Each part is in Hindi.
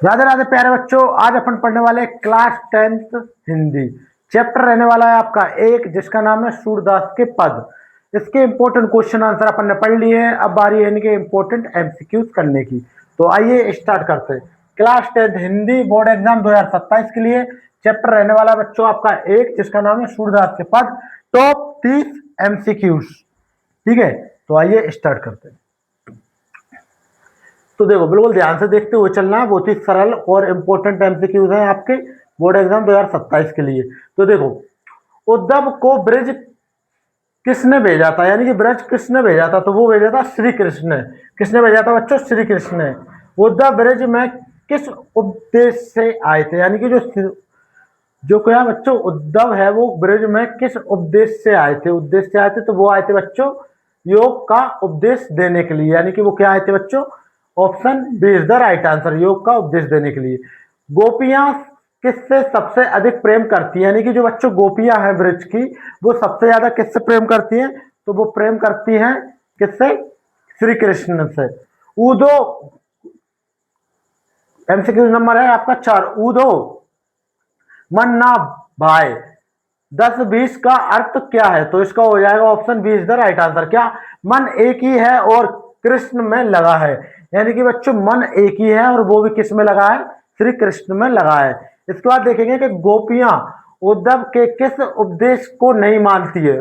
राधे राधे प्यारे बच्चों, आज अपन पढ़ने वाले हैं क्लास 10th हिंदी। चैप्टर रहने वाला है आपका एक, जिसका नाम है सूरदास के पद। इसके इंपॉर्टेंट क्वेश्चन आंसर अपन ने पढ़ लिए हैं। अब बारी है इनके इंपॉर्टेंट एमसीक्यूज करने की। तो आइए स्टार्ट करते हैं। Class 10th Hindi board exam 2027 के लिए चैप्टर रहने वाला है बच्चों आपका एक, जिसका नाम है सूरदास के पद। Top 30 MCQs. ठीक है, तो आइए स्टार्ट करते हैं। तो देखो, बिल्कुल ध्यान से देखते हुए चलना है। बहुत ही सरल और इंपॉर्टेंट एमसीक्यूज हैं आपके बोर्ड एग्जाम 2027 के लिए। तो देखो, उद्धव को ब्रज किसने भेजा था, यानी कि ब्रज किसने भेजा था, तो वो भेजा था श्री कृष्ण ने। किसने भेजा था बच्चों? श्री कृष्ण ने। उद्धव ब्रज में किस उद्देश्य से आए थे, यानी कि जो क्या बच्चों उद्धव है वो ब्रज में किस उद्देश्य से आए थे? उद्देश्य से आए थे तो वो आए थे बच्चों योग का उपदेश देने के लिए। यानी कि वो क्या आए थे बच्चों? Option B is the right answer, योग का उपदेश देने के लिए। गोपियां किससे सबसे अधिक प्रेम करती है, यानी कि जो बच्चों गोपियां हैं ब्रज की, वो सबसे ज्यादा किससे प्रेम करती हैं? तो वो प्रेम करती हैं किससे? श्री कृष्ण से। ऊदो एमसीक्यू नंबर है आपका 4। ऊदो मन ना भाई 10-20 का अर्थ क्या है? तो इसका हो जाएगा option B is the right answer. क्या? मन एक ही है और कृष्ण में लगा है। यानी कि बच्चों मन एक ही है और वो भी किस में लगा है? श्री कृष्ण में लगा है। इसके बाद देखेंगे कि गोपियां उद्धव के किस उपदेश को नहीं मानती है।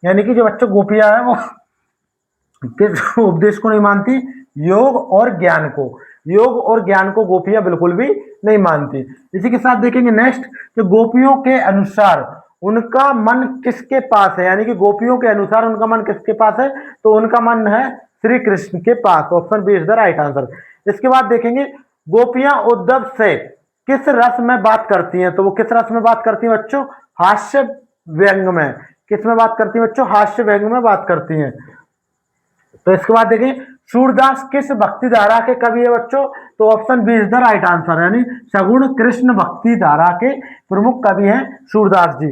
यानी कि जो बच्चों गोपियां हैं वो किस उपदेश को नहीं मानती? योग और ज्ञान को। योग और ज्ञान को गोपियां बिल्कुल भी नहीं मानती। इसी के साथ देखेंगे नेक्स्ट कि गोपियों के अनुसार उनका मन किसके पास है, यानी कि गोपियों के अनुसार उनका मन किसके पास है? तो उनका मन है श्री कृष्ण के पास। Option B is the right answer. इसके बाद देखेंगे गोपियां उद्धव से किस रस में बात करती हैं, तो वो किस रस में बात करती हैं बच्चों? हास्य व्यंग में। किस में बात करती हैं बच्चों? हास्य व्यंग में बात करती हैं। तो इसके बाद देखें सूरदास किस भक्ति धारा के कवि है बच्चों? तो option B is the right answer, यानी सगुण कृष्ण भक्ति धारा के प्रमुख कवि हैं सूरदास जी।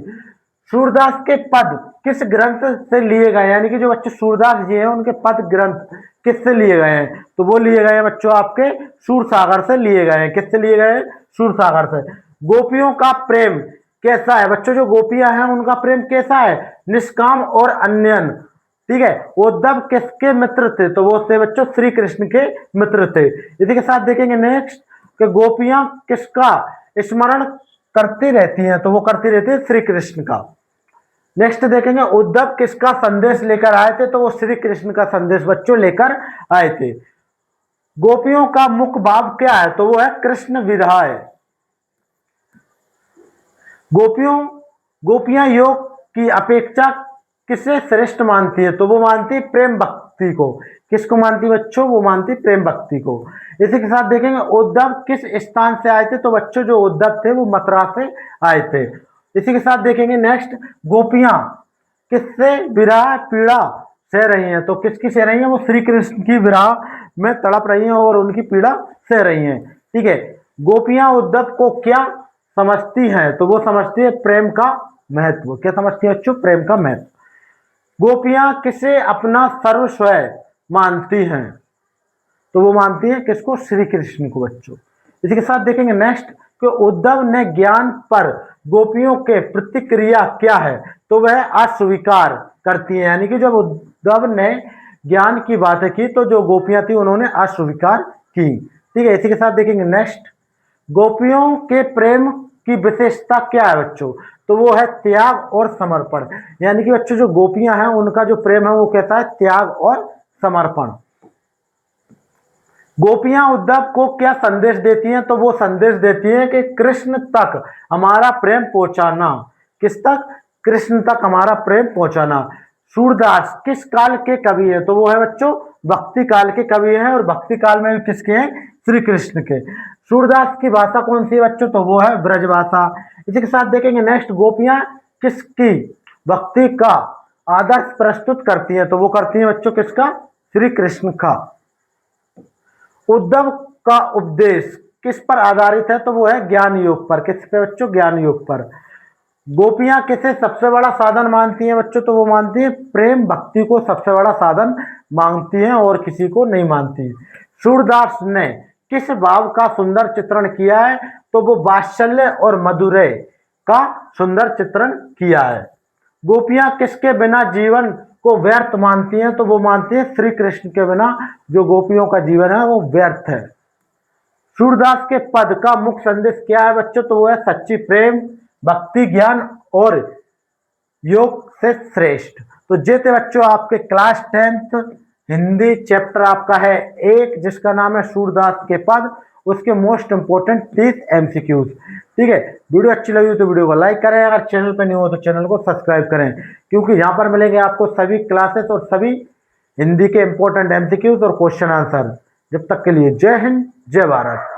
सूरदास के पद किस ग्रंथ से लिए गए, यानी कि जो बच्चे सूरदास जी हैं उनके पद ग्रंथ किससे लिए गए हैं? तो वो लिए गए हैं बच्चों आपके सूर सागर से लिए गए हैं। किससे लिए गए हैं? सूर सागर से। गोपियों का प्रेम कैसा है बच्चों? जो गोपियां हैं उनका प्रेम कैसा है? निष्काम और अन्यन। ठीक है, उद्धव किसके मित्र थे? तो वो थे बच्चों श्री कृष्ण के मित्र थे। इसी के साथ देखेंगे नेक्स्ट कि गोपियां किसका स्मरण करती रहती हैं? तो वो करती रहती है श्री कृष्ण का। नेक्स्ट देखेंगे उद्धव किसका संदेश लेकर आए थे? तो वो श्री कृष्ण का संदेश बच्चों लेकर आए थे। गोपियों का मुख्य भाव क्या है? तो वो है कृष्ण विरह है। गोपियां योग की अपेक्षा किसे श्रेष्ठ मानती है? तो वो मानती है प्रेम भक्ति को। किसको मानती बच्चों? वो मानती प्रेम भक्ति को। इसी के साथ देखेंगे उद्धव किस स्थान से आए थे? तो बच्चों जो उद्धव थे वो मथुरा से आए थे। इसी के साथ देखेंगे नेक्स्ट गोपियां किससे विरह पीड़ा सह रही हैं? तो किसकी सह रही हैं? वो श्री कृष्ण की विरह में तड़प रही हैं और उनकी पीड़ा सह रही हैं। ठीक है, गोपियां उद्धव को क्या समझती हैं? तो वो समझती है प्रेम का महत्व। क्या समझती है बच्चों? प्रेम का महत्व। गोपियां किसे अपना सर्वस्व मानती हैं? तो वो मानती है किसको? श्री कृष्ण को बच्चों। इसी के साथ देखेंगे नेक्स्ट कि उद्धव ने ज्ञान पर गोपियों के प्रतिक्रिया क्या है? तो वह अस्वीकार करती है। यानी कि जब उद्धव ने ज्ञान की बातें की तो जो गोपियां थी उन्होंने अस्वीकार की। ठीक है, इसी के साथ देखेंगे नेक्स्ट गोपियों के प्रेम की विशेषता क्या है बच्चों? तो वो है त्याग और समर्पण। यानी कि बच्चों जो गोपियां हैं उनका जो प्रेम है वो कहता है त्याग और समर्पण। गोपियां उद्धव को क्या संदेश देती हैं? तो वो संदेश देती हैं कि कृष्ण तक हमारा प्रेम पहुंचाना। किस तक? कृष्ण तक हमारा प्रेम पहुंचाना। सूरदास किस काल के कवि है? तो वो है बच्चों भक्ति काल के कवि हैं और भक्ति काल में भी किसके हैं? श्री कृष्ण के। सूरदास की भाषा कौन सी है बच्चों? तो वो है ब्रज भाषा। इसी के साथ देखेंगे नेक्स्ट गोपियां किसकी भक्ति का आदर्श प्रस्तुत करती हैं? तो वो करती हैं बच्चों किसका? श्री कृष्ण का। उद्धव का उपदेश किस पर आधारित है? तो वो है ज्ञान योग पर। किस पे बच्चों? ज्ञान योग पर। गोपियां किसे सबसे बड़ा साधन मानती हैं बच्चों? तो वो मानती है प्रेम भक्ति को सबसे बड़ा साधन मानती हैं और किसी को नहीं मानती। सूरदास ने किस भाव का सुंदर चित्रण किया है? तो वो वात्सल्य और मधुरय का सुंदर चित्रण किया है। गोपियां किसके बिना जीवन को व्यर्थ मानती हैं? तो वो मानती हैं श्री कृष्ण के बिना जो गोपियों का जीवन है वो व्यर्थ है। सूरदास के पद का मुख्य संदेश क्या है बच्चों? तो वो है सच्ची प्रेम, भक्ति, ज्ञान और योग से श्रेष्ठ। तो ये थे बच्चों आपके क्लास 10th हिंदी चैप्टर आपका है 1 जिसका नाम है सूरदास के पद, उसके मोस्ट इंपोर्टेंट 30 एमसीक्यूज। ठीक है, वीडियो अच्छी लगी तो वीडियो को लाइक करें, अगर चैनल पर नहीं हो तो चैनल को सब्सक्राइब करें, क्योंकि यहाँ पर मिलेंगे आपको सभी क्लासेस और सभी हिंदी के इंपॉर्टेंट एमसीक्यूज और क्वेश्चन आंसर। जब तक के लिए जय हिंद, जय भारत।